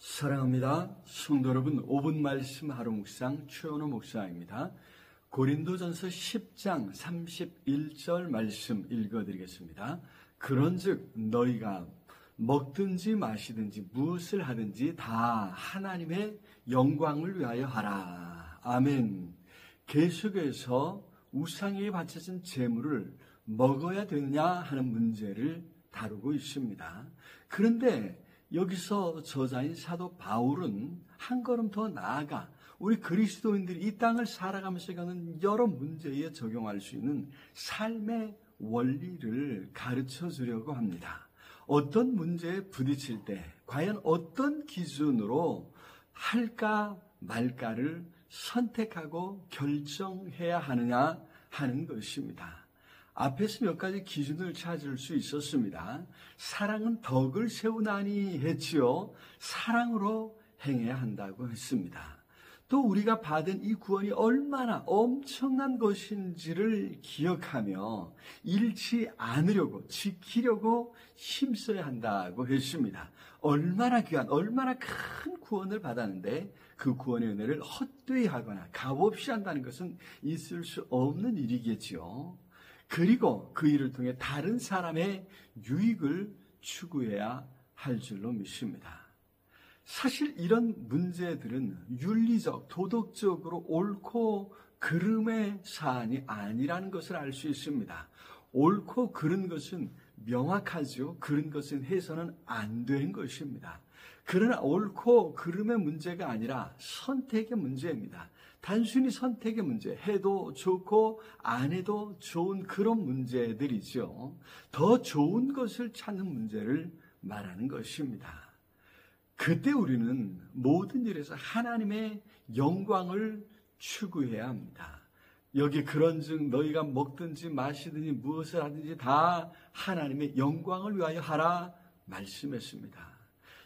사랑합니다. 성도 여러분, 5분 말씀 하루 묵상 최원호 목사입니다. 고린도전서 10장 31절 말씀 읽어드리겠습니다. 그런즉 너희가 먹든지 마시든지 무엇을 하든지 다 하나님의 영광을 위하여 하라. 아멘. 계속해서 우상에게 바쳐진 제물을 먹어야 되느냐 하는 문제를 다루고 있습니다. 그런데 여기서 저자인 사도 바울은 한 걸음 더 나아가 우리 그리스도인들이 이 땅을 살아가면서 겪는 여러 문제에 적용할 수 있는 삶의 원리를 가르쳐 주려고 합니다. 어떤 문제에 부딪힐 때 과연 어떤 기준으로 할까 말까를 선택하고 결정해야 하느냐 하는 것입니다. 앞에서 몇 가지 기준을 찾을 수 있었습니다. 사랑은 덕을 세우나니 했지요. 사랑으로 행해야 한다고 했습니다. 또 우리가 받은 이 구원이 얼마나 엄청난 것인지를 기억하며 잃지 않으려고 지키려고 힘써야 한다고 했습니다. 얼마나 귀한, 얼마나 큰 구원을 받았는데 그 구원의 은혜를 헛되이 하거나 값없이 한다는 것은 있을 수 없는 일이겠지요. 그리고 그 일을 통해 다른 사람의 유익을 추구해야 할 줄로 믿습니다. 사실 이런 문제들은 윤리적, 도덕적으로 옳고 그름의 사안이 아니라는 것을 알 수 있습니다. 옳고 그른 것은 명확하죠. 그른 것은 해서는 안 되는 것입니다. 그러나 옳고 그름의 문제가 아니라 선택의 문제입니다. 단순히 선택의 문제, 해도 좋고 안 해도 좋은 그런 문제들이죠. 더 좋은 것을 찾는 문제를 말하는 것입니다. 그때 우리는 모든 일에서 하나님의 영광을 추구해야 합니다. 여기 그런즉 너희가 먹든지 마시든지 무엇을 하든지 다 하나님의 영광을 위하여 하라 말씀했습니다.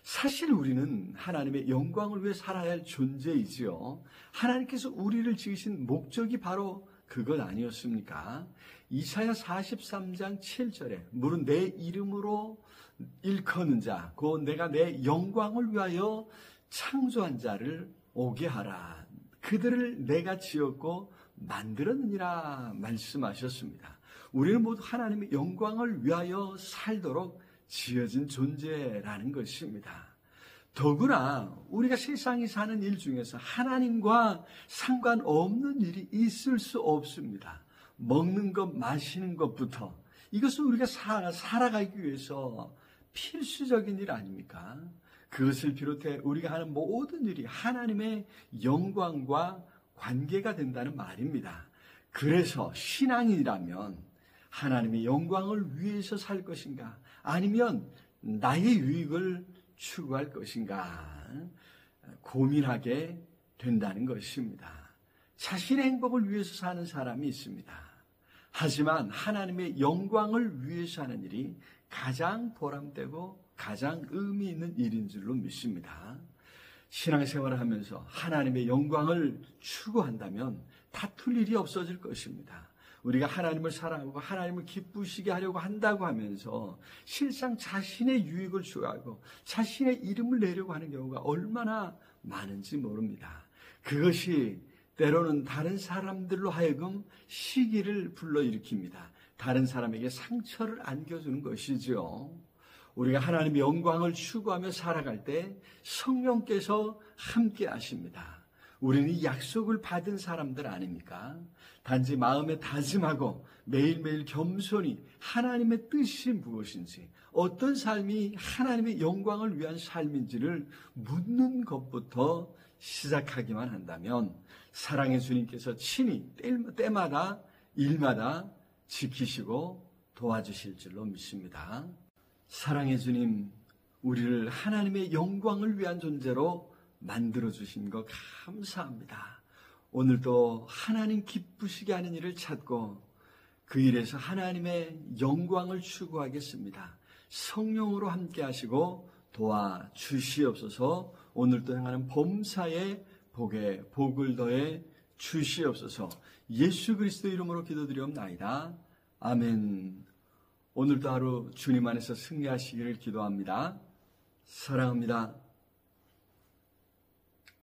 사실 우리는 하나님의 영광을 위해 살아야 할 존재이지요. 하나님께서 우리를 지으신 목적이 바로 그것 아니었습니까? 이사야 43장 7절에 물은 내 이름으로 일컫는 자, 곧 내가 내 영광을 위하여 창조한 자를 오게 하라. 그들을 내가 지었고 만들었느니라 말씀하셨습니다. 우리는 모두 하나님의 영광을 위하여 살도록 지어진 존재라는 것입니다. 더구나 우리가 세상이 사는 일 중에서 하나님과 상관없는 일이 있을 수 없습니다. 먹는 것, 마시는 것부터 이것은 우리가 살아가기 위해서 필수적인 일 아닙니까? 그것을 비롯해 우리가 하는 모든 일이 하나님의 영광과 관계가 된다는 말입니다. 그래서 신앙이라면 하나님의 영광을 위해서 살 것인가? 아니면 나의 유익을 추구할 것인가? 고민하게 된다는 것입니다. 자신의 행복을 위해서 사는 사람이 있습니다. 하지만 하나님의 영광을 위해서 하는 일이 가장 보람되고 가장 의미 있는 일인 줄로 믿습니다. 신앙생활을 하면서 하나님의 영광을 추구한다면 다툴 일이 없어질 것입니다. 우리가 하나님을 사랑하고 하나님을 기쁘시게 하려고 한다고 하면서 실상 자신의 유익을 추구하고 자신의 이름을 내려고 하는 경우가 얼마나 많은지 모릅니다. 그것이 때로는 다른 사람들로 하여금 시기를 불러일으킵니다. 다른 사람에게 상처를 안겨주는 것이죠. 우리가 하나님의 영광을 추구하며 살아갈 때 성령께서 함께 하십니다. 우리는 이 약속을 받은 사람들 아닙니까? 단지 마음에 다짐하고 매일매일 겸손히 하나님의 뜻이 무엇인지, 어떤 삶이 하나님의 영광을 위한 삶인지를 묻는 것부터 시작하기만 한다면 사랑의 주님께서 친히 때마다 일마다 지키시고 도와주실 줄로 믿습니다. 사랑의 주님, 우리를 하나님의 영광을 위한 존재로 만들어주신 것 감사합니다. 오늘도 하나님 기쁘시게 하는 일을 찾고 그 일에서 하나님의 영광을 추구하겠습니다. 성령으로 함께 하시고 도와주시옵소서. 오늘도 행하는 범사에 복을 더해 주시옵소서. 예수 그리스도 이름으로 기도드리옵나이다. 아멘. 오늘도 하루 주님 안에서 승리하시기를 기도합니다. 사랑합니다.